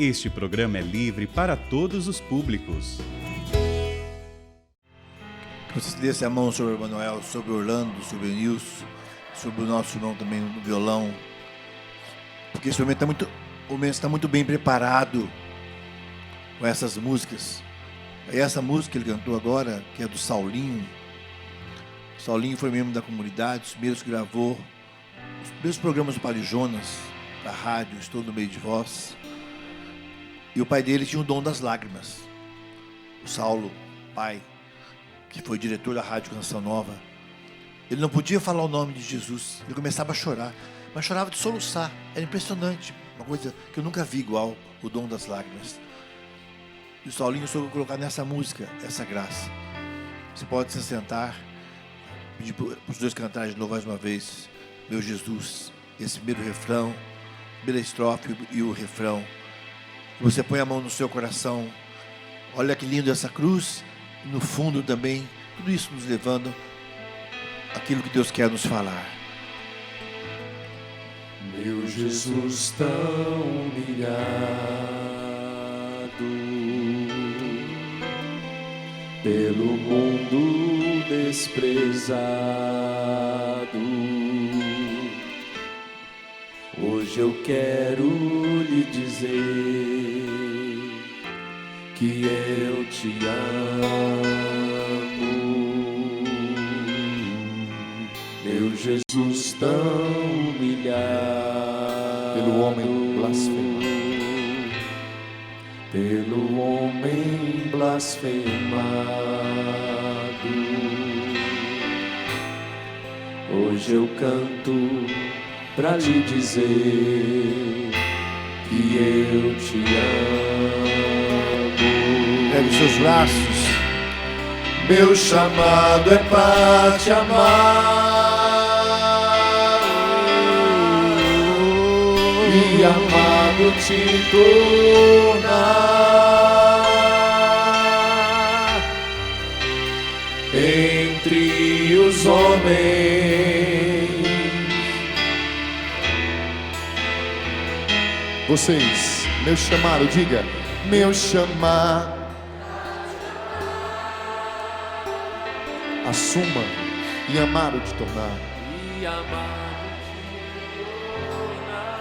Este programa é livre para todos os públicos. Que você desse a mão sobre o Emanuel, sobre o Orlando, sobre o Nilson, sobre o nosso irmão também no violão. Porque esse momento está muito bem preparado com essas músicas. E essa música que ele cantou agora, que é do Saulinho. O Saulinho foi membro da comunidade, os primeiros que gravou os primeiros programas do Padre Jonas, da rádio, Estou no Meio de Vós. E o pai dele tinha o dom das lágrimas. O Saulo, pai, que foi diretor da Rádio Canção Nova, ele não podia falar o nome de Jesus. Ele começava a chorar, mas chorava de soluçar. Era impressionante, uma coisa que eu nunca vi igual, o dom das lágrimas. E o Saulinho soube colocar nessa música essa graça. Você pode se sentar, pedir para os dois cantarem de novo mais uma vez. Meu Jesus, esse primeiro refrão, primeira estrofe e o refrão. Você põe a mão no seu coração. Olha que lindo essa cruz. E no fundo também, tudo isso nos levando àquilo que Deus quer nos falar. Meu Jesus tão humilhado, pelo mundo desprezado, hoje eu quero lhe dizer que eu te amo, meu Jesus tão humilhado, pelo homem blasfemado, pelo homem blasfemado, hoje eu canto pra lhe dizer que eu te amo. Pegue os seus braços. Meu chamado é pra te amar e amado te tornar entre os homens. Vocês, meu chamado, diga, meu chamado. Assuma e amado te tornar. E amado te tornar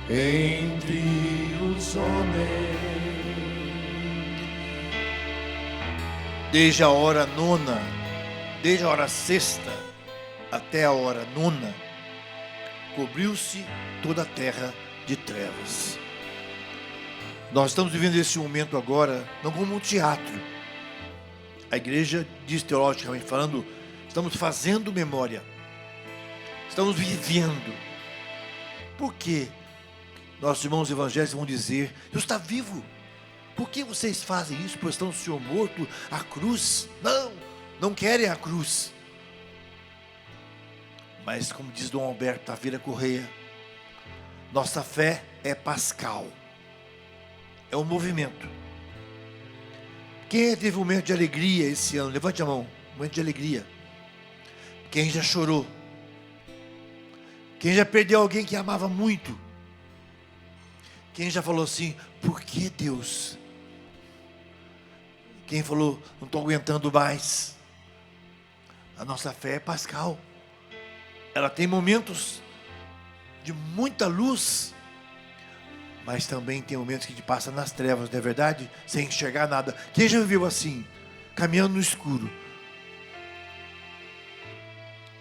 entre os homens. Desde a hora nona, desde a hora sexta até a hora nona, cobriu-se toda a terra de trevas. Nós estamos vivendo esse momento agora, não como um teatro. A igreja diz teologicamente falando, estamos fazendo memória. Estamos vivendo. Por quê? Nossos irmãos evangélicos vão dizer, Deus está vivo. Por que vocês fazem isso? Pois estão o Senhor morto, a cruz. Não querem a cruz. Mas como diz Dom Alberto Taveira Correia, nossa fé é pascal. É um movimento. Quem teve um momento de alegria esse ano? Levante a mão. Um momento de alegria. Quem já chorou? Quem já perdeu alguém que amava muito? Quem já falou assim, por que Deus? Quem falou, não estou aguentando mais? A nossa fé é pascal. Ela tem momentos de muita luz, mas também tem momentos que a gente passa nas trevas, não é verdade? Sem enxergar nada. Quem já viveu assim? Caminhando no escuro.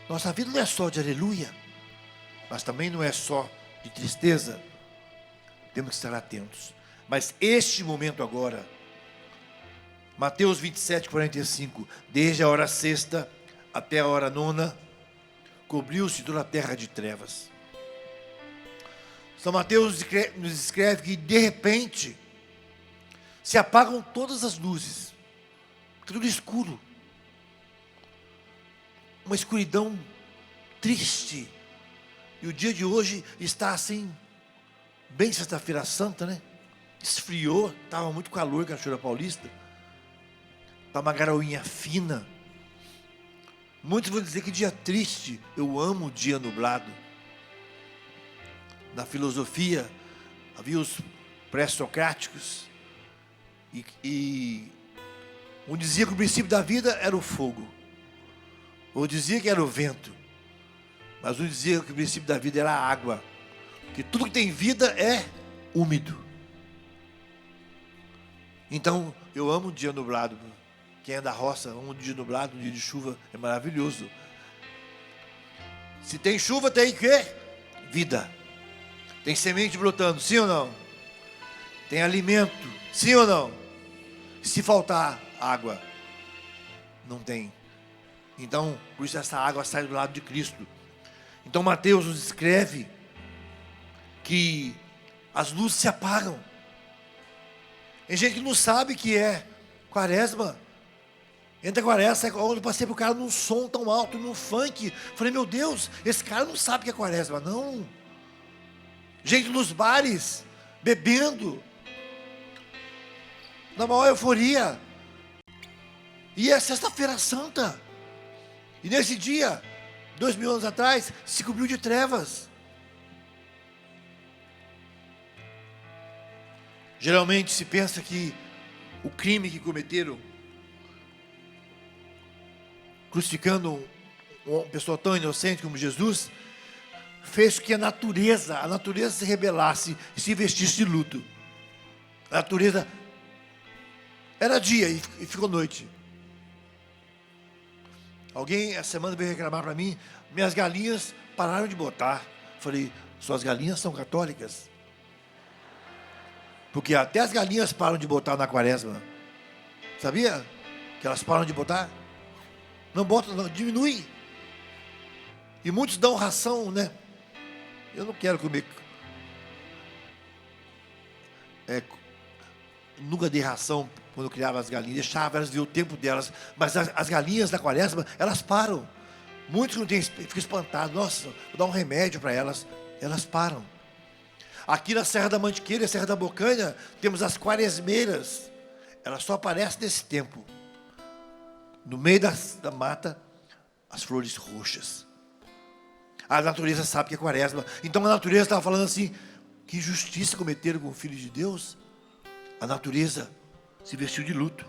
Nossa vida não é só de aleluia, mas também não é só de tristeza. Temos que estar atentos. Mas este momento agora, Mateus 27, 45, desde a hora sexta até a hora nona, cobriu-se toda a terra de trevas. São Mateus nos escreve que de repente se apagam todas as luzes, tudo escuro, uma escuridão triste. E o dia de hoje está assim, bem sexta-feira santa, né? Esfriou, estava muito calor, Cachoeira Paulista, está uma garoinha fina. Muitos vão dizer que dia triste, eu amo o dia nublado. na filosofia, havia os pré-socráticos, e um dizia que o princípio da vida era o fogo, ou dizia que era o vento, mas um dizia que o princípio da vida era a água, que tudo que tem vida é úmido. Então, eu amo um dia nublado. Quem é da roça, um dia nublado, um dia de chuva, é maravilhoso. Se tem chuva, tem o quê? Vida. Tem semente brotando, sim ou não? Tem alimento, sim ou não? Se faltar água, não tem. Então, por isso essa água sai do lado de Cristo. Então Mateus nos escreve que as luzes se apagam. Tem gente que não sabe que é quaresma. Entra quaresma, eu passei pro cara num som tão alto, num funk. Falei, meu Deus, esse cara não sabe que é quaresma. Não. Gente nos bares, bebendo, na maior euforia. E é sexta-feira santa. E nesse dia, 2000 anos atrás, se cobriu de trevas. Geralmente se pensa que o crime que cometeram, crucificando uma pessoa tão inocente como Jesus, fez que a natureza se rebelasse e se vestisse de luto. A natureza era dia e ficou noite. Alguém essa semana veio reclamar para mim, minhas galinhas pararam de botar. Falei, suas galinhas são católicas? Porque até as galinhas param de botar na quaresma. Sabia? Que elas param de botar? Não botam, não, diminui. E muitos dão ração, né? Eu não quero comer. Nunca dei ração quando eu criava as galinhas. Deixava elas ver o tempo delas. Mas as galinhas da quaresma, elas param. Muitos não têm, ficam espantados. Nossa, vou dar um remédio para elas. Elas param. Aqui na Serra da Mantiqueira, Serra da Bocanha, temos as quaresmeiras. Elas só aparecem nesse tempo. No meio da mata, as flores roxas. A natureza sabe que é quaresma. Então a natureza estava falando assim, que injustiça cometeram com o Filho de Deus. A natureza se vestiu de luto.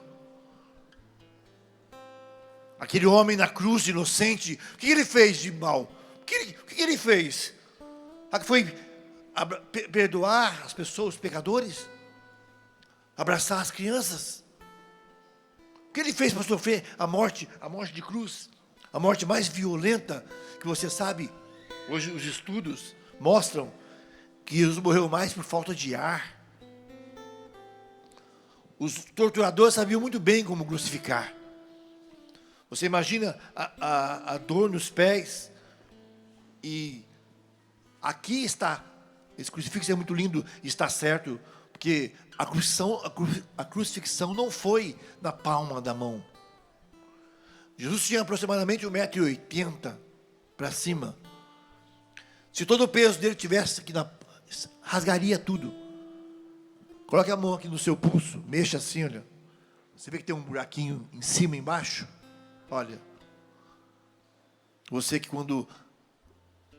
Aquele homem na cruz, inocente, o que ele fez de mal? O que ele fez? Foi perdoar as pessoas, os pecadores? Abraçar as crianças? O que ele fez para sofrer a morte de cruz? A morte mais violenta que você sabe. Hoje os estudos mostram que Jesus morreu mais por falta de ar. Os torturadores sabiam muito bem como crucificar. Você imagina a dor nos pés. E aqui está, esse crucifixo é muito lindo, está certo, porque a crucifixão não foi na palma da mão. Jesus tinha aproximadamente 1,80 m para cima. Se todo o peso dele tivesse aqui, rasgaria tudo. Coloque a mão aqui no seu pulso, mexa assim, olha. Você vê que tem um buraquinho em cima e embaixo? Olha. Você que quando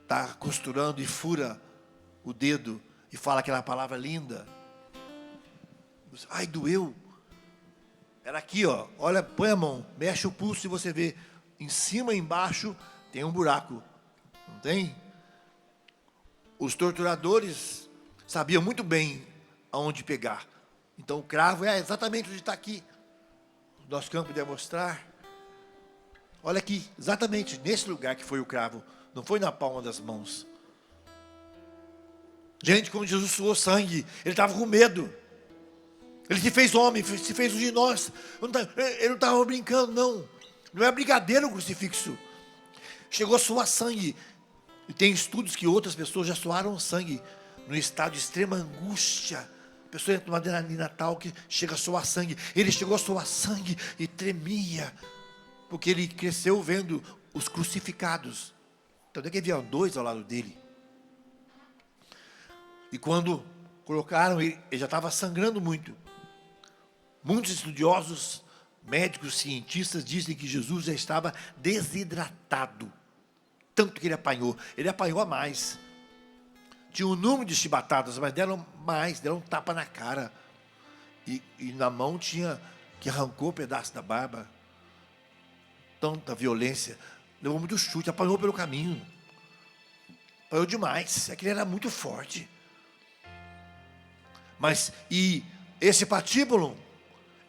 está costurando e fura o dedo e fala aquela palavra linda. Ai, doeu. Era aqui, ó. Olha, põe a mão, mexe o pulso e você vê em cima e embaixo tem um buraco. Não tem? Os torturadores sabiam muito bem aonde pegar. Então o cravo é exatamente onde está aqui. O nosso campo de mostrar. Olha aqui, exatamente nesse lugar que foi o cravo. Não foi na palma das mãos. Gente, como Jesus suou sangue, ele estava com medo. Ele se fez homem, se fez um de nós. Ele não estava brincando, não. Não é brincadeira o crucifixo. Chegou a suar sangue. E tem estudos que outras pessoas já suaram sangue no estado de extrema angústia. A pessoa entra numa adrenalina tal que chega a suar sangue. Ele chegou a suar sangue e tremia. Porque ele cresceu vendo os crucificados. Então, é que havia dois ao lado dele. E quando colocaram, ele já estava sangrando muito. Muitos estudiosos, médicos, cientistas dizem que Jesus já estava desidratado. Tanto que ele apanhou a mais. tinha um número de chibatadas, mas deram mais, deram um tapa na cara. E na mão tinha que arrancou um pedaço da barba. Tanta violência. Levou muito chute, apanhou pelo caminho. Apanhou demais. Aquele era muito forte. Mas, e esse patíbulo,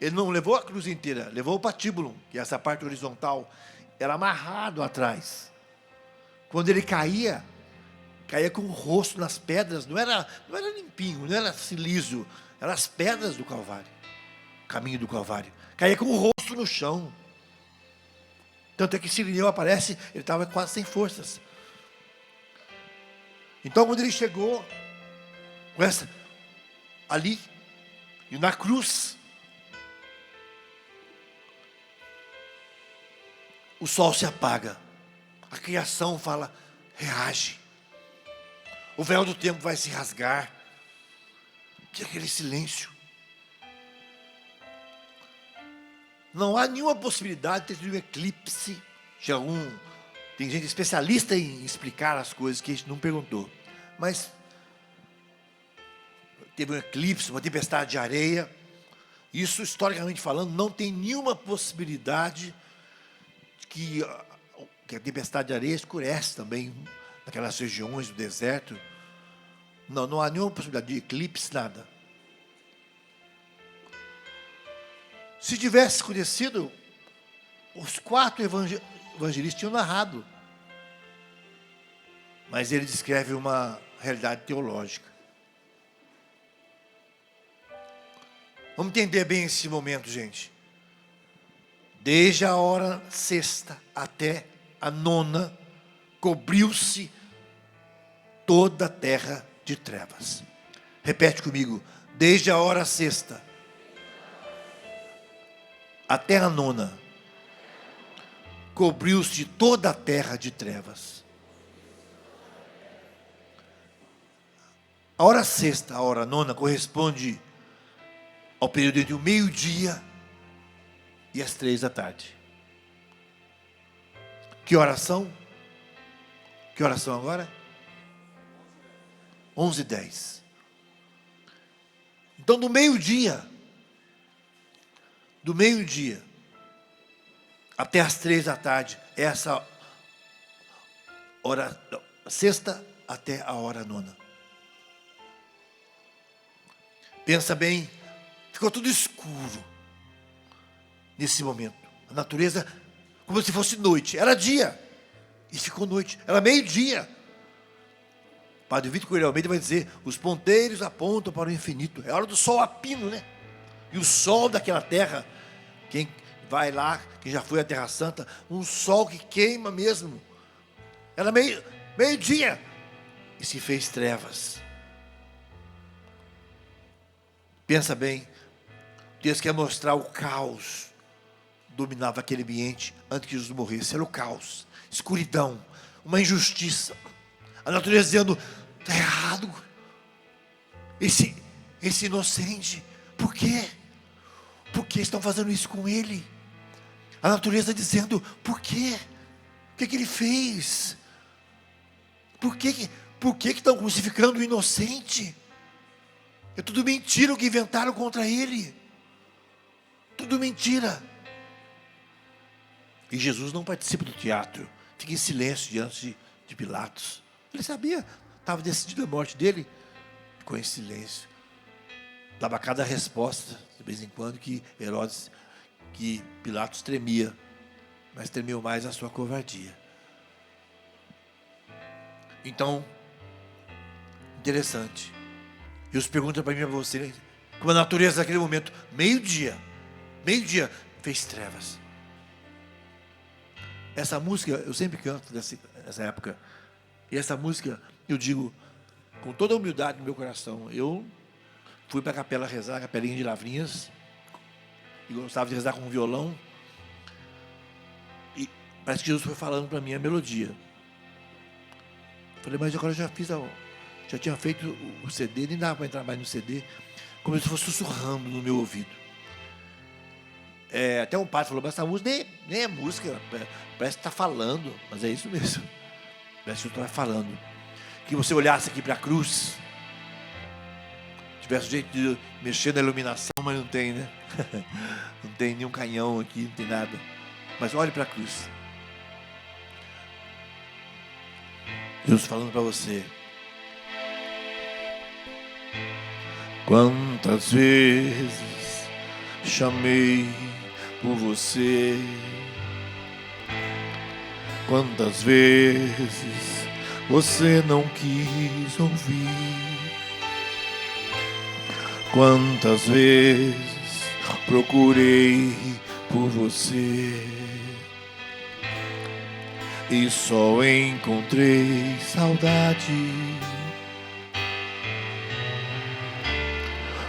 ele não levou a cruz inteira, levou o patíbulo, que é essa parte horizontal, era amarrado atrás. Quando ele caía com o rosto nas pedras, não era limpinho, não era assim liso, eram as pedras do Calvário, o caminho do Calvário. Caía com o rosto no chão. Tanto é que Sirineu aparece, ele estava quase sem forças. Então, quando ele chegou com essa ali, e na cruz, o sol se apaga, a criação fala, reage, o véu do tempo vai se rasgar, que é aquele silêncio. Não há nenhuma possibilidade de ter um eclipse. Tem gente especialista em explicar as coisas que a gente não perguntou. Mas teve um eclipse, uma tempestade de areia. Isso, historicamente falando, não tem nenhuma possibilidade de que a tempestade de areia escurece também naquelas regiões do deserto. Não há nenhuma possibilidade de eclipse, nada. Se tivesse escurecido, os 4 evangelistas tinham narrado. Mas ele descreve uma realidade teológica. Vamos entender bem esse momento, gente. Desde a hora sexta até a nona, cobriu-se toda a terra de trevas. Repete comigo. Desde a hora sexta até a nona, cobriu-se toda a terra de trevas. A hora sexta, a hora nona, corresponde ao período entre o meio-dia e as 3 da tarde. Que horas são? Que horas são agora? 11h10. Então, do meio-dia até as 3 da tarde, essa hora sexta até a hora nona. Pensa bem, ficou tudo escuro nesse momento. A natureza, como se fosse noite, era dia e ficou noite, era meio-dia. Padre Vitor Coelho Almeida vai dizer: os ponteiros apontam para o infinito. É hora do sol a pino, né? E o sol daquela terra, quem vai lá, quem já foi à Terra Santa, um sol que queima mesmo. Era meio-dia e se fez trevas. Pensa bem, Deus quer mostrar o caos dominava aquele ambiente antes que Jesus morresse. Era o caos, escuridão, uma injustiça. A natureza dizendo: está errado. Esse inocente, por quê? Por que estão fazendo isso com ele? A natureza dizendo: por quê? O que ele fez? Por que estão crucificando o inocente? É tudo mentira o que inventaram contra ele. Tudo mentira. E Jesus não participa do teatro. Fica em silêncio diante de Pilatos. Ele sabia, estava decidida a morte dele. Ficou em silêncio. Dava cada resposta, de vez em quando, que Pilatos tremia. Mas tremeu mais a sua covardia. Então, interessante. Deus pergunta para mim e para você, como a natureza naquele momento, meio-dia, fez trevas. Essa música, eu sempre canto nessa época. E essa música, eu digo, com toda a humildade no meu coração, eu fui para a capela rezar, a capelinha de Lavrinhas, e gostava de rezar com um violão. E parece que Jesus foi falando para mim a melodia. Falei, mas agora eu já tinha feito o CD, nem dava para entrar mais no CD, como se fosse sussurrando no meu ouvido. Até um padre falou: mas essa música nem é música, parece que está falando, mas é isso mesmo, parece que eu estou falando. que você olhasse aqui para a cruz. Tivesse jeito de mexer na iluminação, mas não tem, né? Não tem nenhum canhão aqui, não tem nada. Mas olhe para a cruz. Deus falando para você. Quantas vezes chamei por você, quantas vezes você não quis ouvir, quantas vezes procurei por você e só encontrei saudade.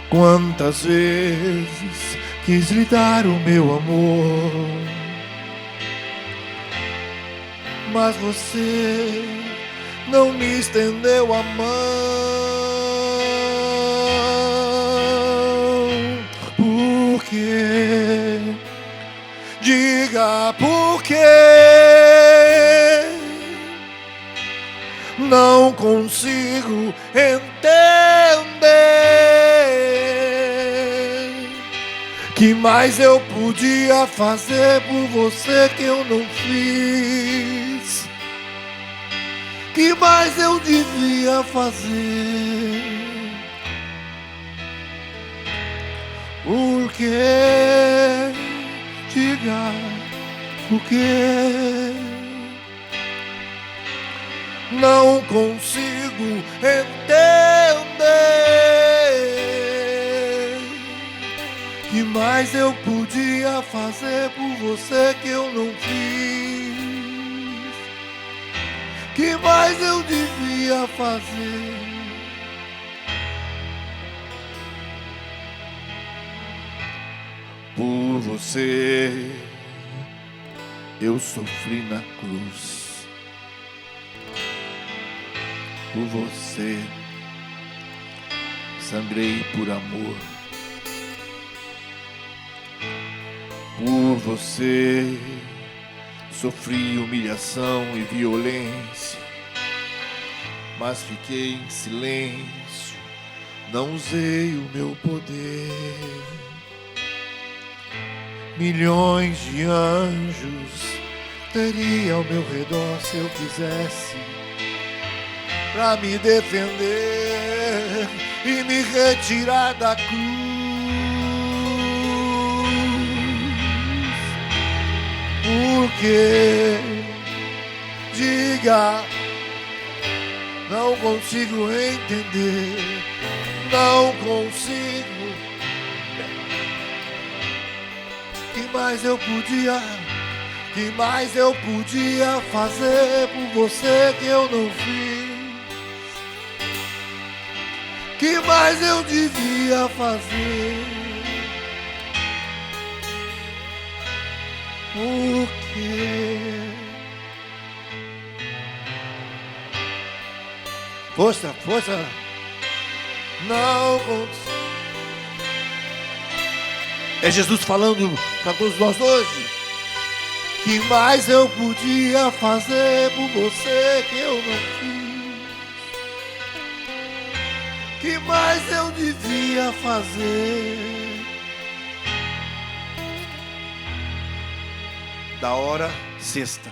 Quantas vezes quis lhe dar o meu amor, mas você não me estendeu a mão. Por quê? Diga por quê? Não consigo entender. Que mais eu podia fazer por você que eu não fiz? Que mais eu devia fazer? Por quê? Diga por quê? Não consigo entender. Que mais eu podia fazer por você que eu não fiz? Que mais eu devia fazer? Por você eu sofri na cruz. Por você sangrei por amor. Por você sofri humilhação e violência, mas fiquei em silêncio, não usei o meu poder. Milhões de anjos teria ao meu redor se eu quisesse, pra me defender e me retirar da cruz. Porque, diga, não consigo entender, não consigo. Que mais eu podia fazer por você que eu não fiz? Que mais eu devia fazer? Por quê? Força, força. Não consigo. É Jesus falando para todos nós hoje. Que mais eu podia fazer por você que eu não fiz? Que mais eu devia fazer? Da hora sexta,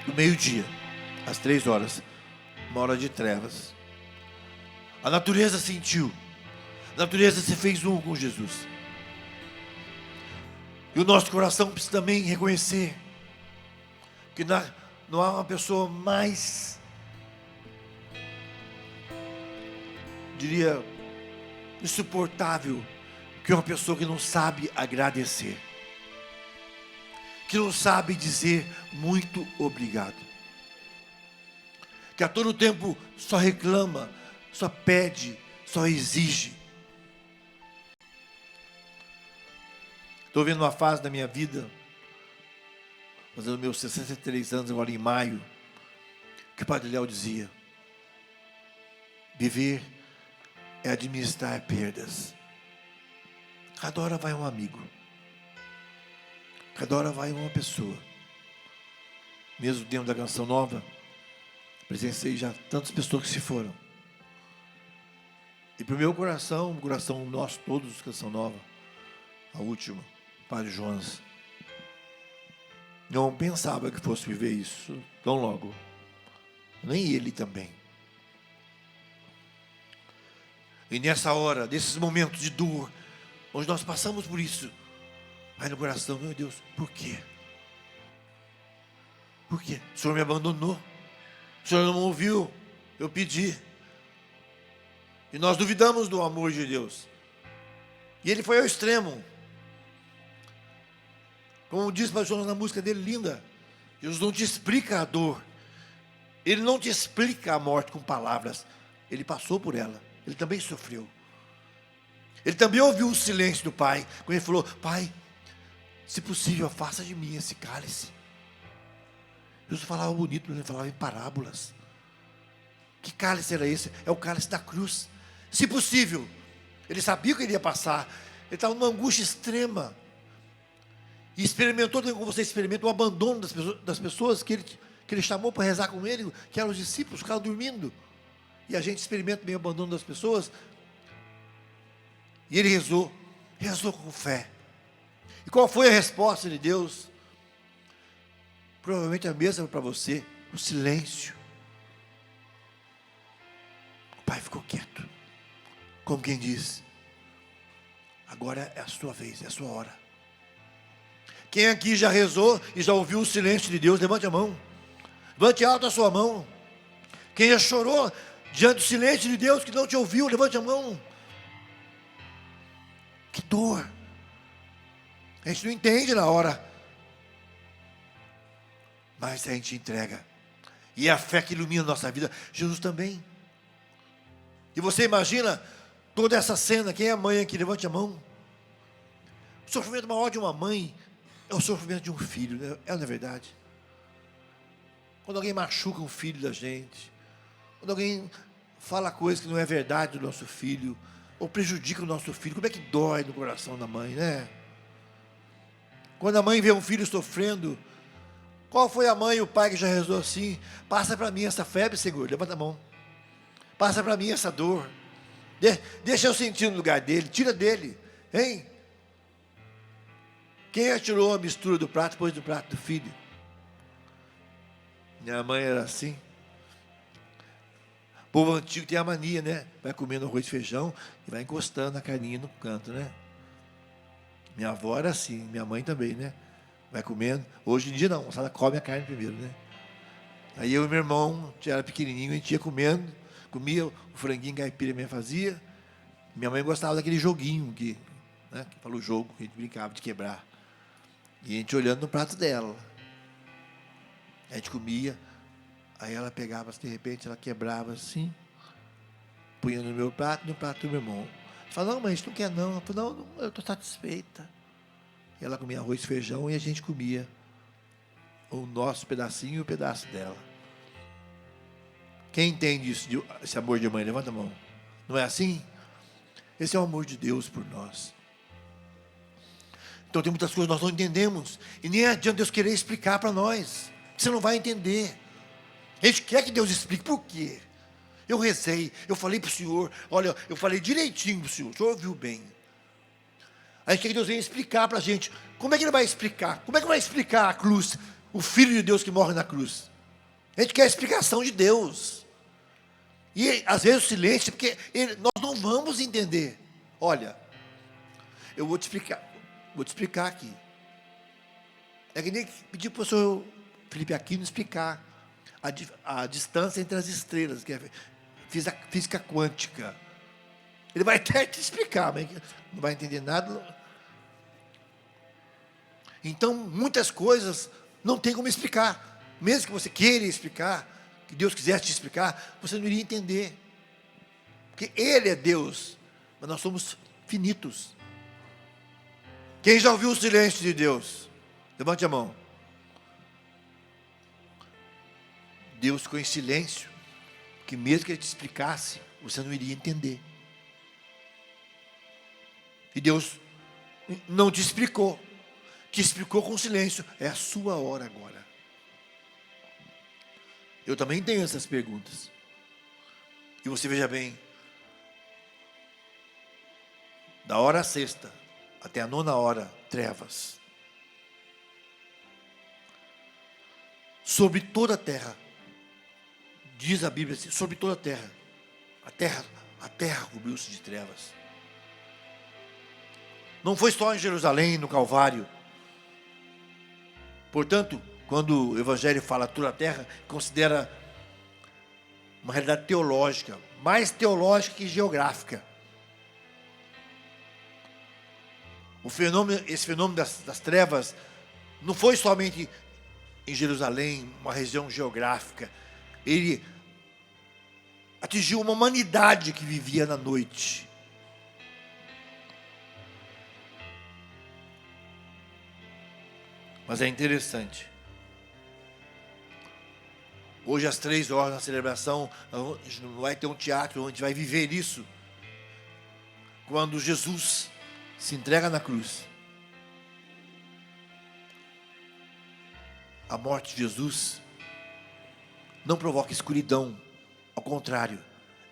do meio-dia, às 3 horas, uma hora de trevas. A natureza sentiu, a natureza se fez um com Jesus. E o nosso coração precisa também reconhecer que não há uma pessoa mais, diria, insuportável que uma pessoa que não sabe agradecer, que não sabe dizer muito obrigado, que a todo tempo só reclama, só pede, só exige. Estou vendo uma fase da minha vida, fazendo meus 63 anos agora em maio, que o Padre Léo dizia: viver é administrar perdas. Cada hora vai um amigo, cada hora vai uma pessoa. Mesmo dentro da Canção Nova, Presenciei já tantas pessoas que se foram. E para o meu coração, o coração nosso, todos, Canção Nova, a última, Padre Jonas, não pensava que fosse viver isso tão logo. Nem ele também. E nessa hora, desses momentos de dor, onde nós passamos por isso, vai no coração, meu Deus, por quê? Por quê? O Senhor me abandonou. O Senhor não ouviu. Eu pedi. E nós duvidamos do amor de Deus. E ele foi ao extremo. Como diz para Jonas na música dele, linda. Deus não te explica a dor. Ele não te explica a morte com palavras. Ele passou por ela. Ele também sofreu. Ele também ouviu o silêncio do Pai. Quando ele falou, Pai, se possível, afasta de mim esse cálice. Jesus falava bonito, mas ele falava em parábolas. Que cálice era esse? É o cálice da cruz. Se possível, ele sabia que ele ia passar. Ele estava numa angústia extrema. E experimentou, como você experimenta, o abandono das pessoas que ele chamou para rezar com ele, que eram os discípulos, ficaram dormindo. E a gente experimenta bem o abandono das pessoas. E ele rezou com fé. E qual foi a resposta de Deus? Provavelmente a mesma para você, o silêncio. O Pai ficou quieto, como quem diz, agora é a sua vez, é a sua hora. Quem aqui já rezou e já ouviu o silêncio de Deus, levante a mão. Levante alto a sua mão. Quem já chorou diante do silêncio de Deus que não te ouviu, levante a mão. Que dor. A gente não entende na hora. Mas a gente entrega. E é a fé que ilumina a nossa vida. Jesus também. E você imagina toda essa cena. Quem é mãe aqui? Levante a mão. O sofrimento maior de uma mãe é o sofrimento de um filho. Né? É, não é verdade? Quando alguém machuca um filho da gente. Quando alguém fala coisa que não é verdade do nosso filho. Ou prejudica o nosso filho. Como é que dói no coração da mãe, né? Quando a mãe vê um filho sofrendo. Qual foi a mãe e o pai que já rezou assim? Passa para mim essa febre, Senhor. Levanta a mão. Passa para mim essa dor. Deixa eu sentir no lugar dele. Tira dele. Hein? Quem atirou a mistura do prato depois do prato do filho? Minha mãe era assim. O povo antigo tem a mania, né? Vai comendo arroz e feijão e vai encostando a carninha no canto, né? Minha avó era assim, minha mãe também, né? Vai comendo. Hoje em dia não, ela come a carne primeiro, né? Aí eu e meu irmão, era pequenininho, a gente ia comendo, comia o franguinho caipira minha fazia. Minha mãe gostava daquele joguinho que falou jogo, que a gente brincava de quebrar. E a gente olhando no prato dela. A gente comia, aí ela pegava, de repente, ela quebrava assim, punha no meu prato e no prato do meu irmão. Falava, não, mas a gente não quer não. Eu falei, não, eu estou satisfeita. E ela comia arroz e feijão e a gente comia o nosso pedacinho e o pedaço dela. Quem entende isso, esse amor de mãe? Levanta a mão. Não é assim? Esse é o amor de Deus por nós. Então tem muitas coisas que nós não entendemos. E nem adianta Deus querer explicar para nós. Você não vai entender. A gente quer que Deus explique por quê. Eu rezei, eu falei para o Senhor. Olha, eu falei direitinho para o Senhor ouviu bem. A gente quer que Deus venha explicar para a gente. Como é que Ele vai explicar? Como é que vai explicar a cruz? O Filho de Deus que morre na cruz. A gente quer a explicação de Deus. E às vezes o silêncio, porque nós não vamos entender. Olha, eu vou te explicar aqui. É que nem pedir para o professor Felipe Aquino explicar a distância entre as estrelas, que é física quântica. Ele vai até te explicar, mas não vai entender nada. Então, muitas coisas não tem como explicar. Mesmo que você queira explicar, que Deus quisesse te explicar, você não iria entender. Porque Ele é Deus, mas nós somos finitos. Quem já ouviu o silêncio de Deus? Levante a mão. Deus ficou em silêncio, que mesmo que Ele te explicasse, você não iria entender. E Deus não te explicou com silêncio. É a sua hora agora. Eu também tenho essas perguntas. E você veja bem, da hora sexta até a 9ª hora, trevas. Sobre toda a terra, diz a Bíblia assim, sobre toda a terra. A terra cobriu-se de trevas. Não foi só em Jerusalém, no Calvário. Portanto, quando o Evangelho fala toda a terra, considera uma realidade teológica, mais teológica que geográfica. Esse fenômeno das trevas não foi somente em Jerusalém, uma região geográfica. Ele atingiu uma humanidade que vivia na noite. Mas é interessante. Hoje às 3 horas na celebração, a gente não vai ter um teatro onde vai viver isso. Quando Jesus se entrega na cruz. A morte de Jesus não provoca escuridão. Ao contrário,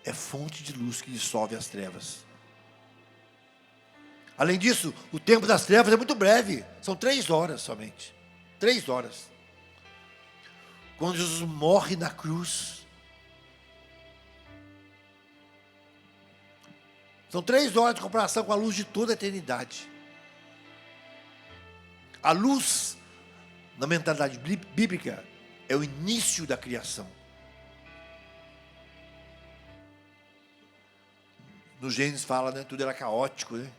é fonte de luz que dissolve as trevas. Além disso, o tempo das trevas é muito breve. São 3 horas somente. 3 horas. Quando Jesus morre na cruz, são 3 horas de comparação com a luz de toda a eternidade. A luz, na mentalidade bíblica, é o início da criação. No Gênesis fala, né? Tudo era caótico, né?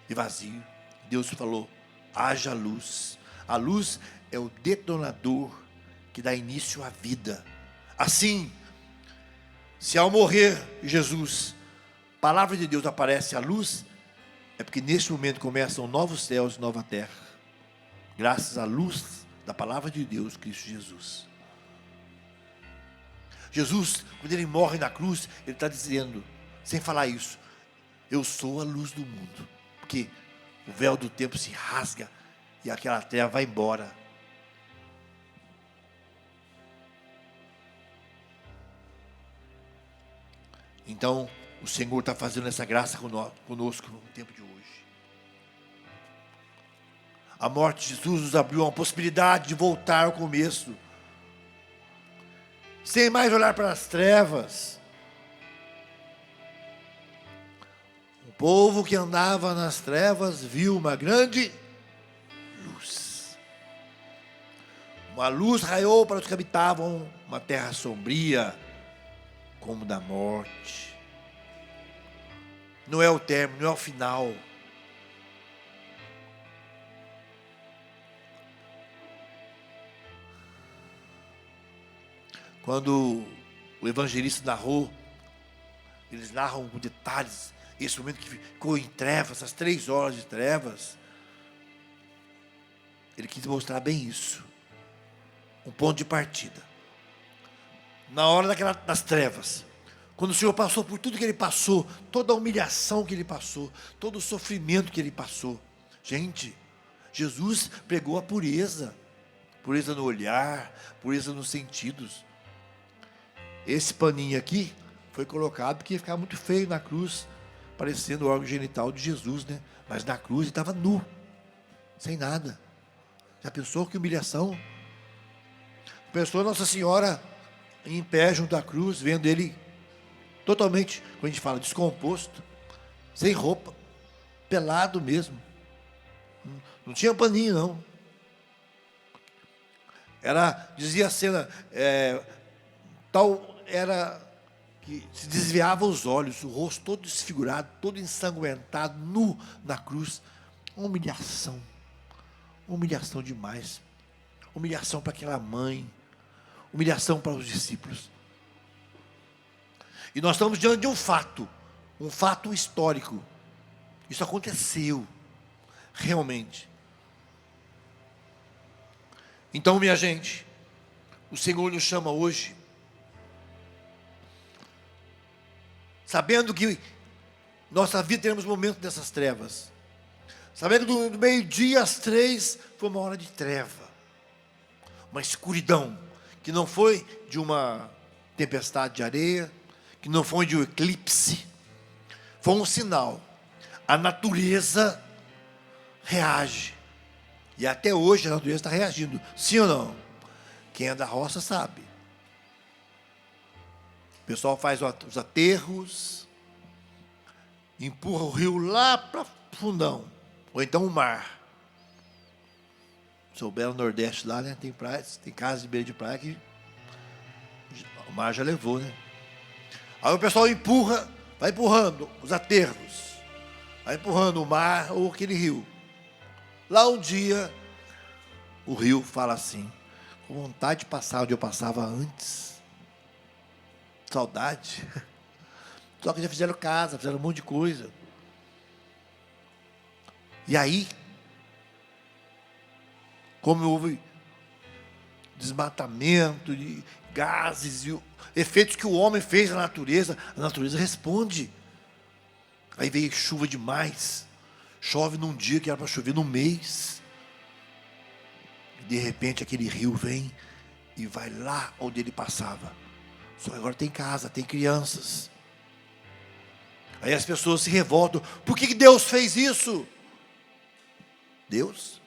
E vazio. Deus falou, haja luz. A luz é o detonador que dá início à vida. Assim, se ao morrer Jesus, a palavra de Deus aparece a luz, é porque neste momento começam novos céus e nova terra. Graças à luz da palavra de Deus, Cristo Jesus. Jesus, quando ele morre na cruz, ele está dizendo, sem falar isso, eu sou a luz do mundo. Porque o véu do tempo se rasga e aquela treva vai embora. Então, o Senhor está fazendo essa graça conosco no tempo de hoje. A morte de Jesus nos abriu uma possibilidade de voltar ao começo. Sem mais olhar para as trevas. O povo que andava nas trevas viu uma grande luz. Uma luz raiou para os que habitavam uma terra sombria, como da morte. Não é o término, não é o final. Quando o evangelista narrou, eles narram com detalhes esse momento que ficou em trevas, essas 3 horas de trevas. Ele quis mostrar bem isso. Um ponto de partida. Na hora das trevas, quando o Senhor passou por tudo que Ele passou, toda a humilhação que Ele passou, todo o sofrimento que Ele passou. Gente, Jesus pregou a pureza. Pureza no olhar, pureza nos sentidos. Esse paninho aqui foi colocado porque ia ficar muito feio na cruz, parecendo o órgão genital de Jesus, né? Mas na cruz ele estava nu, sem nada. Já pensou que humilhação? Pensou Nossa Senhora em pé junto à cruz, vendo ele totalmente, quando a gente fala, descomposto, sem roupa, pelado mesmo. Não tinha paninho, não. Dizia a cena, tal era que se desviava os olhos, o rosto todo desfigurado, todo ensanguentado, nu na cruz. Humilhação demais. Humilhação para aquela mãe, humilhação para os discípulos. E nós estamos diante de um fato histórico. Isso aconteceu, realmente. Então, minha gente, o Senhor nos chama hoje, sabendo que nossa vida teremos momentos dessas trevas, sabendo que do meio-dia às 3 foi uma hora de treva, uma escuridão que não foi de uma tempestade de areia, que não foi de um eclipse, foi um sinal. A natureza reage. E até hoje a natureza está reagindo. Sim ou não? Quem é da roça sabe. O pessoal faz os aterros, empurra o rio lá para o fundão, ou então o mar. Souber no Nordeste lá, né? Tem praias, tem casas de beira de praia que o mar já levou, né? Aí o pessoal empurra, vai empurrando os aterros, vai empurrando o mar ou aquele rio. Lá um dia, o rio fala assim: com vontade de passar onde eu passava antes. Saudade. Só que já fizeram casa, fizeram um monte de coisa. E aí, como houve desmatamento, de gases e efeitos que o homem fez na natureza, a natureza responde. Aí veio chuva demais. Chove num dia que era para chover num mês. E de repente aquele rio vem e vai lá onde ele passava. Só que agora tem casa, tem crianças. Aí as pessoas se revoltam. Por que Deus fez isso? Deus?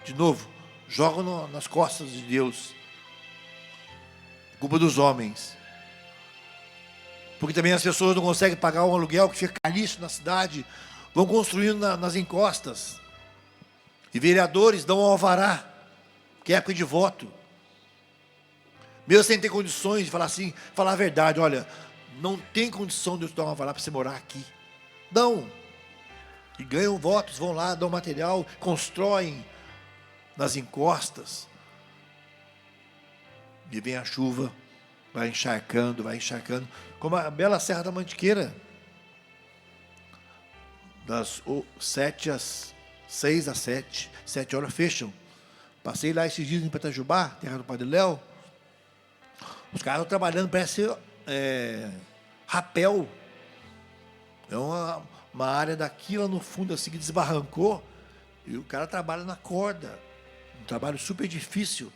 De novo, jogam nas costas de Deus. Culpa dos homens. Porque também as pessoas não conseguem pagar um aluguel que fica caríssimo na cidade. Vão construindo nas encostas. E vereadores dão um alvará, que é época de voto. Mesmo sem ter condições de falar assim, falar a verdade, olha, não tem condição de eu te dar um alvará para você morar aqui. Dão. E ganham votos, vão lá, dão material, constroem nas encostas. E vem a chuva, vai encharcando, como a bela Serra da Mantiqueira. Das 6 às 7 horas fecham. Passei lá esses dias em Petajubá, terra do Padre Léo. Os caras estão trabalhando, parece rapel. É uma área daqui lá no fundo, assim, que desbarrancou. E o cara trabalha na corda. Um trabalho super difícil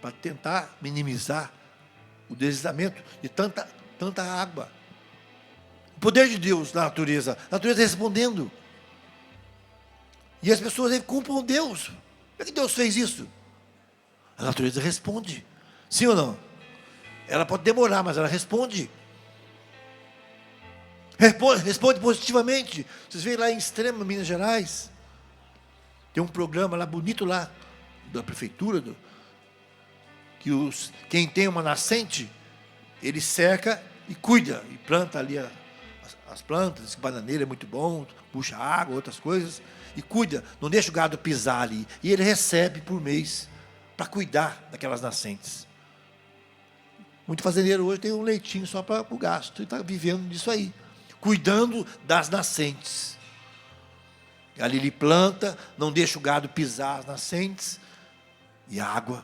para tentar minimizar o deslizamento de tanta água. O poder de Deus na natureza, a natureza respondendo. E as pessoas culpam Deus. Por que Deus fez isso? A natureza responde. Sim ou não? Ela pode demorar, mas ela responde. Responde positivamente. Vocês veem lá em Extrema, Minas Gerais, tem um programa lá bonito lá, da prefeitura, que quem tem uma nascente, ele cerca e cuida, e planta ali as plantas, bananeira é muito bom, puxa água, outras coisas, e cuida, não deixa o gado pisar ali. E ele recebe por mês para cuidar daquelas nascentes. Muito fazendeiro hoje tem um leitinho só para o gasto, e está vivendo disso aí, cuidando das nascentes. Ali ele planta, não deixa o gado pisar as nascentes, e a água.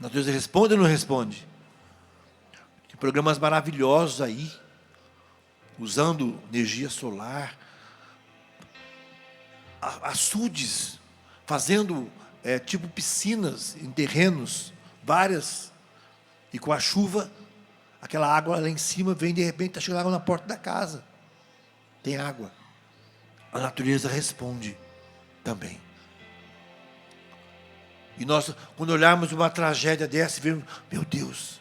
A natureza responde ou não responde? Tem programas maravilhosos aí, usando energia solar, açudes, fazendo tipo piscinas em terrenos, várias, e com a chuva, aquela água lá em cima vem, de repente está chegando água na porta da casa, tem água. A natureza responde também. E nós, quando olharmos uma tragédia dessa, vemos, meu Deus.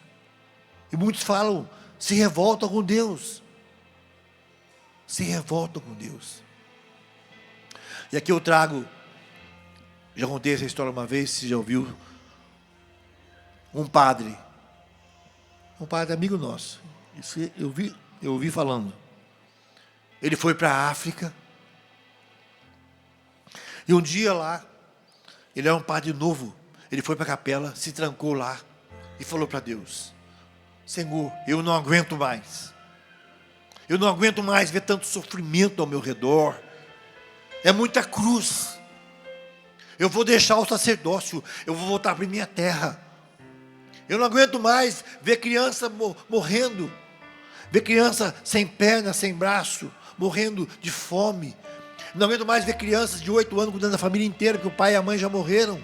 E muitos falam, se revoltam com Deus. Se revoltam com Deus. E aqui eu trago, já contei essa história uma vez, você já ouviu, um padre amigo nosso, isso eu ouvi falando. Ele foi para a África, e um dia lá, ele era um padre novo, ele foi para a capela, se trancou lá, e falou para Deus, Senhor, eu não aguento mais. Eu não aguento mais ver tanto sofrimento ao meu redor. É muita cruz. Eu vou deixar o sacerdócio. Eu vou voltar para minha terra. Eu não aguento mais ver criança morrendo. Ver criança sem perna, sem braço, morrendo de fome. Não aguento mais ver crianças de 8 anos cuidando da família inteira, porque o pai e a mãe já morreram.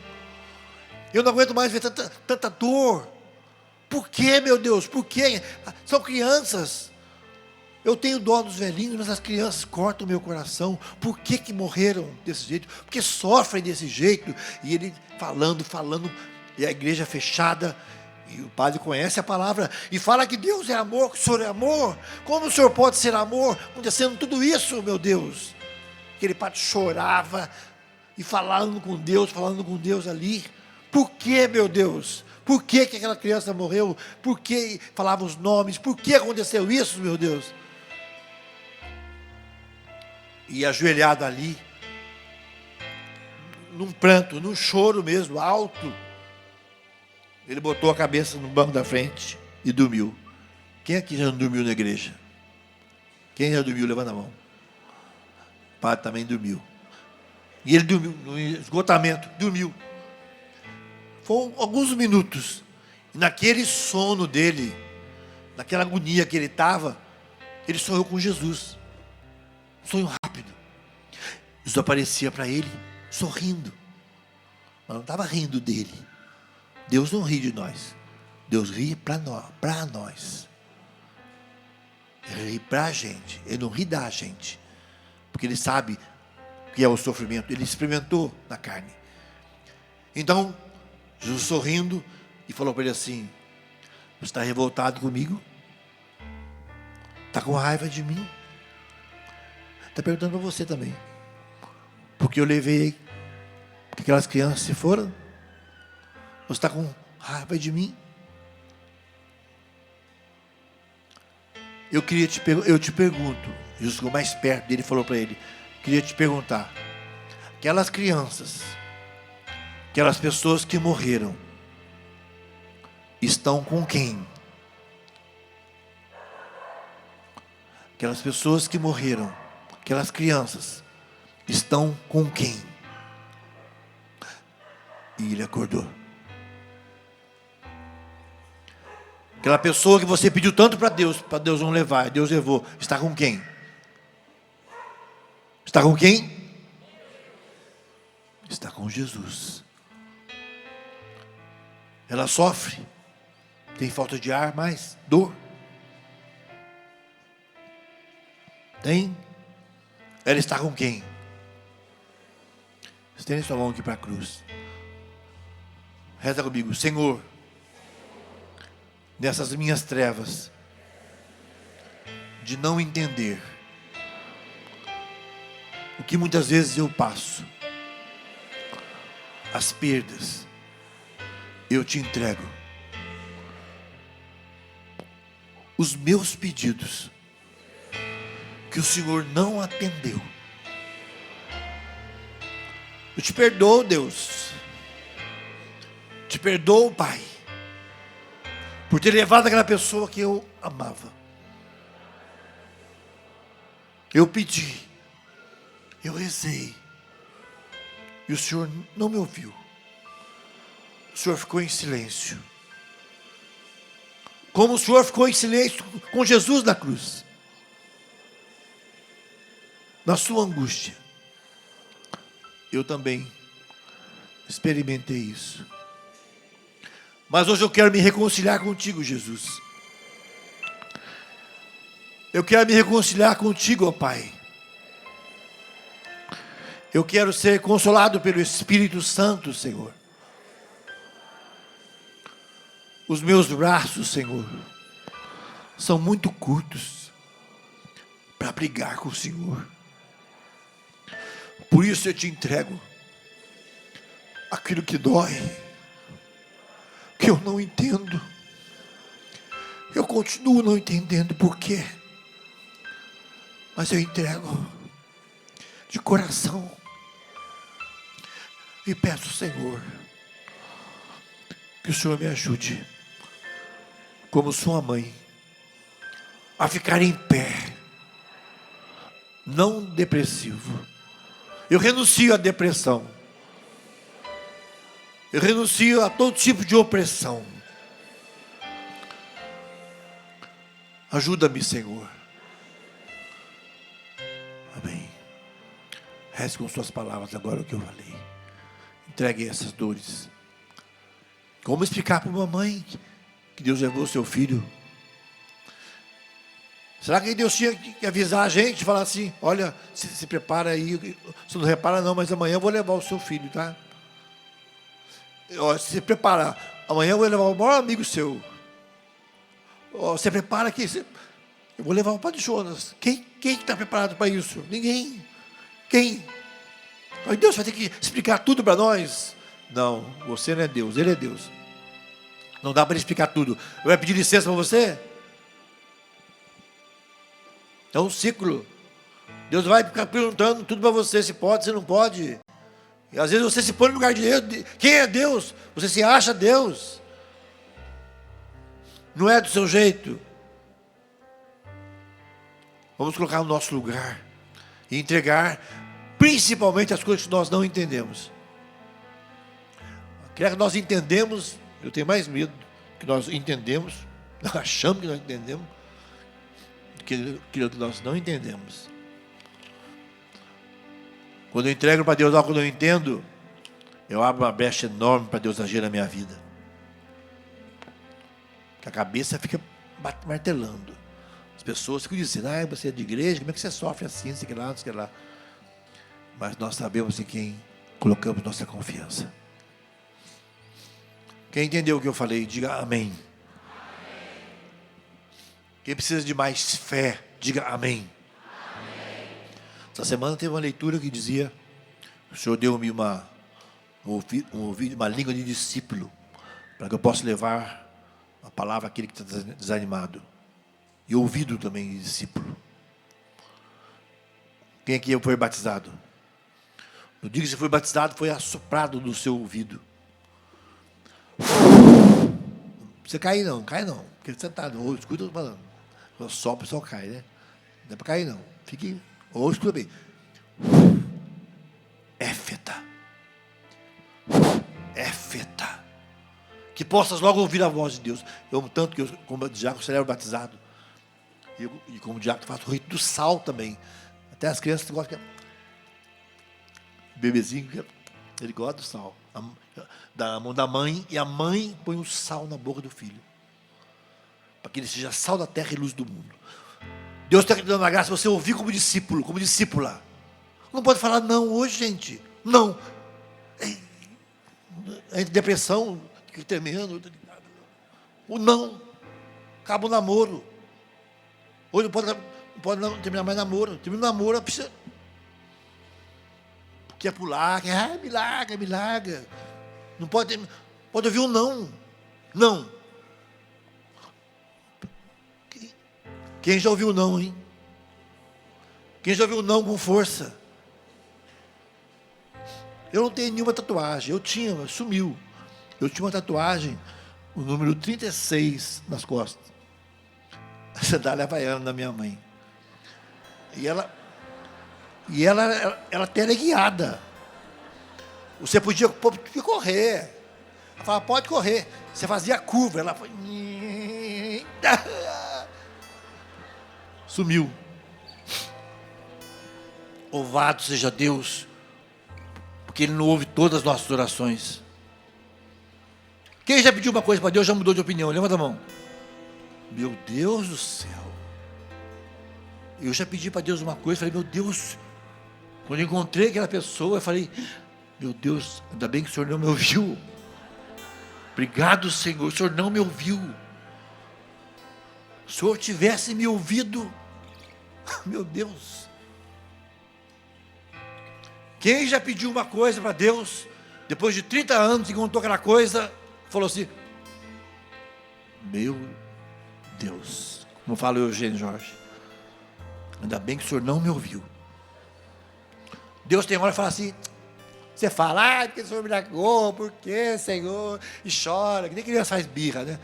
Eu não aguento mais ver tanta dor. Por que, meu Deus? Por que? São crianças. Eu tenho dó dos velhinhos, mas as crianças cortam o meu coração. Por que morreram desse jeito? Porque sofrem desse jeito. E ele falando, e a igreja fechada. E o padre conhece a palavra e fala que Deus é amor, que o Senhor é amor. Como o Senhor pode ser amor acontecendo tudo isso, meu Deus? Aquele padre chorava e falando com Deus ali. Por que, meu Deus? Por que aquela criança morreu? Por que falava os nomes? Por que aconteceu isso, meu Deus? E ajoelhado ali, num pranto, num choro mesmo, alto, ele botou a cabeça no banco da frente e dormiu. Quem aqui já não dormiu na igreja? Quem já dormiu? Levanta a mão. O padre também dormiu. E ele dormiu, no esgotamento, dormiu. Foram alguns minutos. E naquele sono dele, naquela agonia que ele estava, ele sonhou com Jesus. Um sonho rápido. Jesus aparecia para ele, sorrindo. Mas não estava rindo dele. Deus não ri de nós. Deus ri para nós. Ele ri para a gente. Ele não ri da gente. Porque ele sabe o que é o sofrimento. Ele experimentou na carne. Então, Jesus sorrindo e falou para ele assim: você está revoltado comigo? Está com raiva de mim? Está perguntando para você também. Porque eu levei que aquelas crianças se foram? Você está com raiva de mim? Eu te pergunto. Jesus ficou mais perto dele e falou para ele: queria te perguntar, aquelas crianças, aquelas pessoas que morreram, estão com quem? Aquelas pessoas que morreram, aquelas crianças, estão com quem? E ele acordou. Aquela pessoa que você pediu tanto para Deus não levar, Deus levou, está com quem? Está com quem? Está com Jesus. Ela sofre, tem falta de ar, mais dor. Tem? Ela está com quem? Estende sua mão aqui para a cruz. Reza comigo: Senhor, nessas minhas trevas de não entender o que muitas vezes eu passo, as perdas, eu te entrego os meus pedidos que o Senhor não atendeu. Eu te perdoo, Deus. Te perdoo, Pai, por ter levado aquela pessoa que eu amava. Eu pedi, eu rezei, e o Senhor não me ouviu. O Senhor ficou em silêncio. Como o Senhor ficou em silêncio com Jesus na cruz, na sua angústia, eu também experimentei isso. Mas hoje eu quero me reconciliar contigo, Jesus. Eu quero me reconciliar contigo, ó Pai. Eu quero ser consolado pelo Espírito Santo, Senhor. Os meus braços, Senhor, são muito curtos para brigar com o Senhor. Por isso eu te entrego aquilo que dói, que eu não entendo. Eu continuo não entendendo por quê, mas eu entrego de coração e peço, Senhor, que o Senhor me ajude, como sua mãe, a ficar em pé, não depressivo. Eu renuncio à depressão. Eu renuncio a todo tipo de opressão. Ajuda-me, Senhor. Amém. Reze com suas palavras agora o que eu falei. Entregue essas dores Como explicar para uma mãe que Deus levou o seu filho? Será que Deus tinha que avisar a gente, falar assim, olha, se prepara aí, você não repara não, mas amanhã eu vou levar o seu filho, tá? Ó, se prepara, amanhã eu vou levar o maior amigo seu. Ó, você prepara aqui, eu vou levar o Padre Jonas. Quem está preparado para isso? Ninguém. Quem? Mas Deus vai ter que explicar tudo para nós. Não, você não é Deus, Ele é Deus. Não dá para explicar tudo. Vai pedir licença para você? É um ciclo. Deus vai ficar perguntando tudo para você, se pode, se não pode. E às vezes você se põe no lugar de Deus. Quem é Deus? Você se acha Deus. Não é do seu jeito. Vamos colocar no nosso lugar e entregar principalmente as coisas que nós não entendemos. Aquilo que nós entendemos, eu tenho mais medo que nós entendemos, nós achamos que nós entendemos, do que aquilo que nós não entendemos. Quando eu entrego para Deus algo que eu não entendo, eu abro uma brecha enorme para Deus agir na minha vida. Que a cabeça fica martelando. As pessoas ficam dizendo, você é de igreja, como é que você sofre assim, não sei que lá, não sei que lá. Mas nós sabemos em quem colocamos nossa confiança. Quem entendeu o que eu falei, diga amém. Quem precisa de mais fé, diga amém. Essa semana teve uma leitura que dizia, o Senhor deu-me uma língua de discípulo, para que eu possa levar a palavra àquele que está desanimado. E ouvido também de discípulo. Quem aqui foi batizado? No dia que você foi batizado, foi assoprado no seu ouvido. Você cai não, porque você está no escuta, eu estou falando. Só o pessoal cai, né? Não é para cair não. Fique, ou escuta bem. Éfeta. Éfeta. Que possas logo ouvir a voz de Deus. Eu, tanto que eu, como diácono, celebro batizado. E como diácono, faço o rito do sal também. Até as crianças gostam. O bebezinho, ele gosta do sal. Da mão da mãe, e a mãe põe o sal na boca do filho. Para que ele seja sal da terra e luz do mundo. Deus está dando a graça você ouvir como discípulo, como discípula. Não pode falar não hoje, gente. Não. É depressão, que tremendo. O não. Acaba o namoro. Hoje não pode não terminar mais namoro. Termina o namoro, precisa. Quer pular, me larga, me larga. Não pode ouvir um não. Não. Quem já ouviu não, hein? Quem já ouviu não com força? Eu não tenho nenhuma tatuagem. Eu tinha, sumiu. Eu tinha uma tatuagem, o número 36 nas costas. A sandália havaiana da minha mãe. E ela até era guiada. Você podia correr. Ela falava, pode correr. Você fazia a curva. Ela foi... Sumiu. Louvado seja Deus, porque Ele não ouve todas as nossas orações. Quem já pediu uma coisa para Deus já mudou de opinião? Levanta a mão. Meu Deus do céu. Eu já pedi para Deus uma coisa, falei, meu Deus. Quando eu encontrei aquela pessoa, eu falei, meu Deus, ainda bem que o Senhor não me ouviu. Obrigado, Senhor, o Senhor não me ouviu. Se o Senhor tivesse me ouvido, meu Deus. Quem já pediu uma coisa para Deus, depois de 30 anos, encontrou aquela coisa, falou assim, meu Deus, como fala o Eugênio Jorge, ainda bem que o Senhor não me ouviu. Deus tem hora que fala assim, você fala, porque o Senhor me largou, por quê, Senhor? E chora, que nem criança faz birra, né?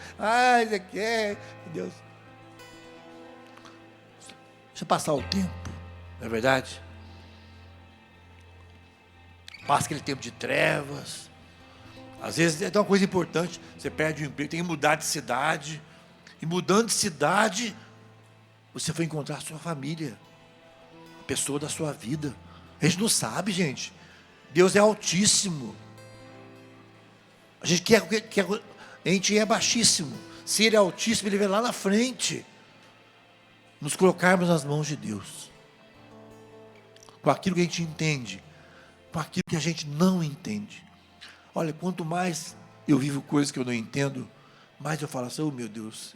Você quer, Deus. Deixa passar o tempo, não é verdade? Passa aquele tempo de trevas. Às vezes é uma coisa importante, você perde o emprego, tem que mudar de cidade. E mudando de cidade, você vai encontrar a sua família, a pessoa da sua vida. A gente não sabe, gente. Deus é altíssimo. A gente quer, a gente é baixíssimo. Se ele é altíssimo, ele vem lá na frente. Nos colocarmos nas mãos de Deus. Com aquilo que a gente entende. Com aquilo que a gente não entende. Olha, quanto mais eu vivo coisas que eu não entendo, mais eu falo assim, oh meu Deus,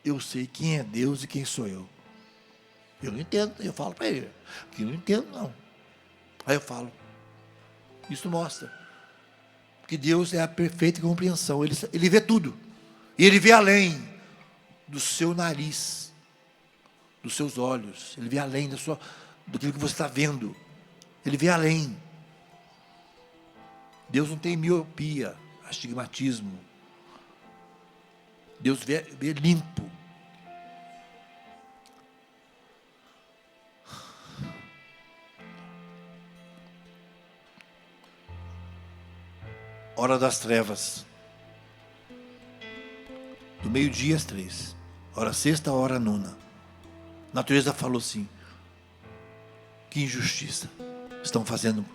eu sei quem é Deus e quem sou eu. Eu não entendo, eu falo para ele, que não entendo não. Aí eu falo, isso mostra que Deus é a perfeita compreensão, ele vê tudo, e ele vê além do seu nariz, dos seus olhos, ele vê além daquilo que você está vendo, ele vê além. Deus não tem miopia, astigmatismo, Deus vê limpo. Hora das trevas. Do meio-dia às 3. Hora sexta, hora nona. A natureza falou assim: que injustiça estão fazendo.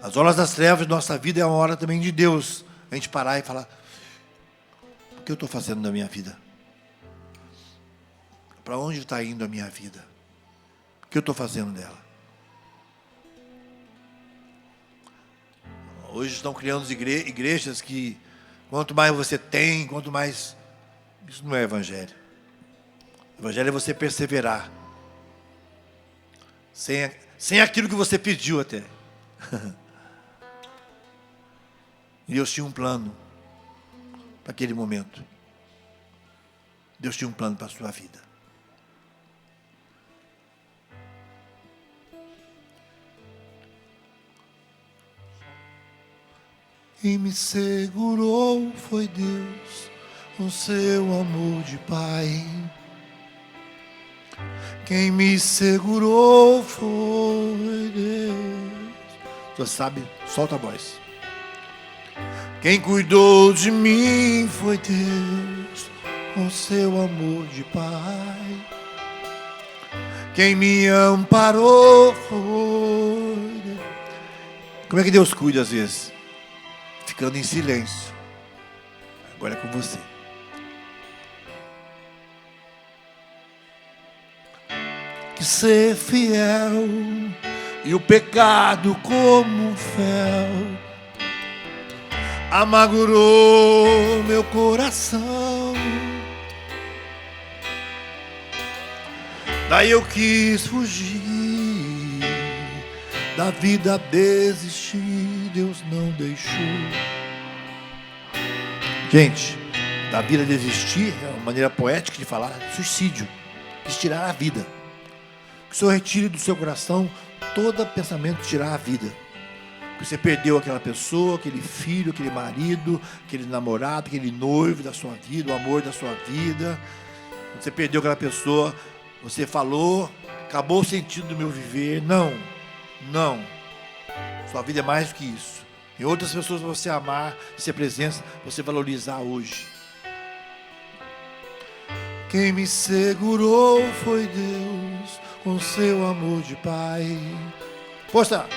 As horas das trevas de nossa vida é uma hora também de Deus. A gente parar e falar: o que eu estou fazendo da minha vida? Para onde está indo a minha vida? O que eu estou fazendo dela? Hoje estão criando igrejas que quanto mais você tem, quanto mais... Isso não é evangelho. Evangelho é você perseverar. Sem aquilo que você pediu até. E Deus tinha um plano para aquele momento. Deus tinha um plano para a sua vida. Quem me segurou foi Deus, com seu amor de Pai. Quem me segurou foi Deus. Você sabe? Solta a voz. Quem cuidou de mim foi Deus, com seu amor de Pai. Quem me amparou foi Deus. Como é que Deus cuida às vezes? Ficando em silêncio. Agora é com você. Que ser fiel e o pecado como um fel amargurou meu coração. Daí eu quis fugir, da vida desistir, Deus não deixou. Gente, da vida desistir é uma maneira poética de falar suicídio, de tirar a vida. Que o Senhor retire do seu coração todo pensamento de tirar a vida. Que você perdeu aquela pessoa, aquele filho, aquele marido, aquele namorado, aquele noivo da sua vida, o amor da sua vida. Você perdeu aquela pessoa, você falou, acabou o sentido do meu viver. Não, não. Sua vida é mais do que isso. Tem outras pessoas para você amar, ser presença, você valorizar hoje. Quem me segurou foi Deus, com seu amor de Pai. Força!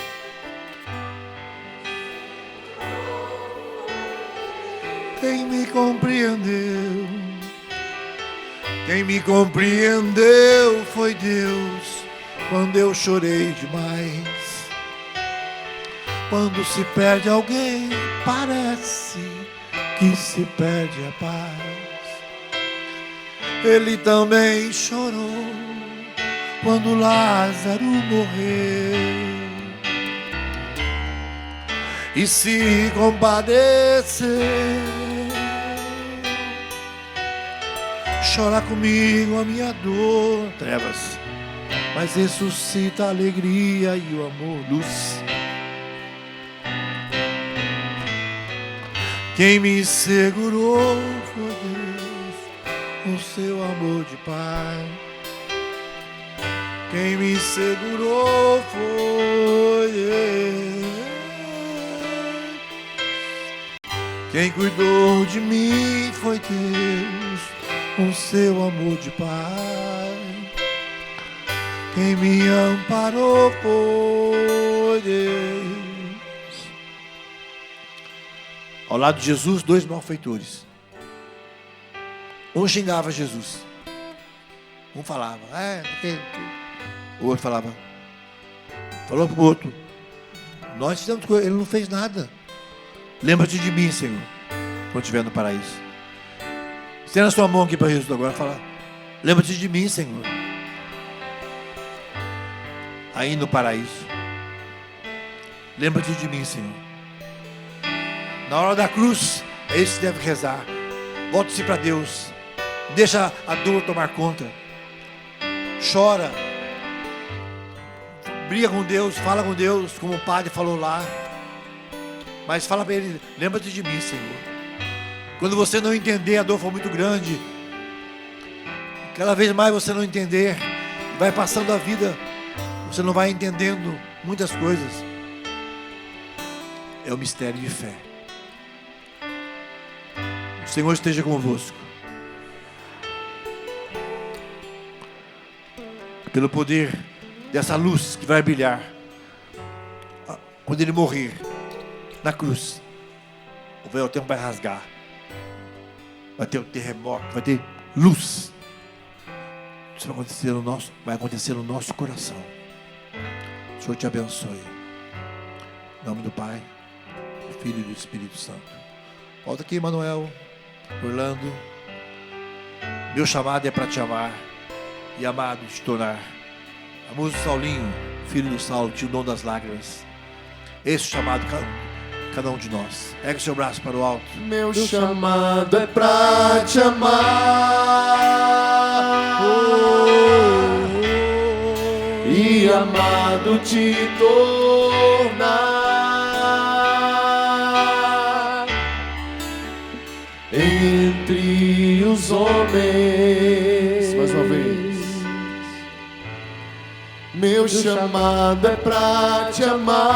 Quem me compreendeu, quem me compreendeu foi Deus, quando eu chorei demais. Quando se perde alguém, parece que se perde a paz. Ele também chorou quando Lázaro morreu e se compadeceu. Chora comigo a minha dor, trevas, mas ressuscita a alegria e o amor, luz. Quem me segurou foi Deus, com seu amor de Pai. Quem me segurou foi Deus. Quem cuidou de mim foi Deus, com seu amor de Pai. Quem me amparou foi Deus. Ao lado de Jesus, 2 malfeitores. Um xingava Jesus. Um falava, o outro falava, falou para o outro, nós fizemos coisa, ele não fez nada. Lembra-te de mim, Senhor, quando estiver no paraíso. Estenda a sua mão aqui para Jesus agora, fala, lembra-te de mim, Senhor, aí no paraíso. Lembra-te de mim, Senhor. Na hora da cruz, é isso que deve rezar. Volte-se para Deus. Deixa a dor tomar conta. Chora. Briga com Deus, fala com Deus, como o padre falou lá. Mas fala para ele, lembra-te de mim, Senhor. Quando você não entender, a dor for muito grande. Cada vez mais você não entender, vai passando a vida, você não vai entendendo muitas coisas. É o mistério de fé. O Senhor esteja convosco. Pelo poder dessa luz que vai brilhar quando ele morrer na cruz, o véu do tempo vai rasgar, vai ter o terremoto, vai ter luz. Isso vai acontecer no nosso coração. O Senhor te abençoe. Em nome do Pai, do Filho e do Espírito Santo. Volta aqui, Manuel, Orlando. Meu chamado é para te amar e amado te tornar. A música do Saulinho, filho do Saulo, tinha o dom das lágrimas. Esse é o chamado cada um de nós. Pega o seu braço para o alto. Meu chamado é pra te amar e amado te tornar entre os homens. Mais uma vez. Meu chamado é pra te amar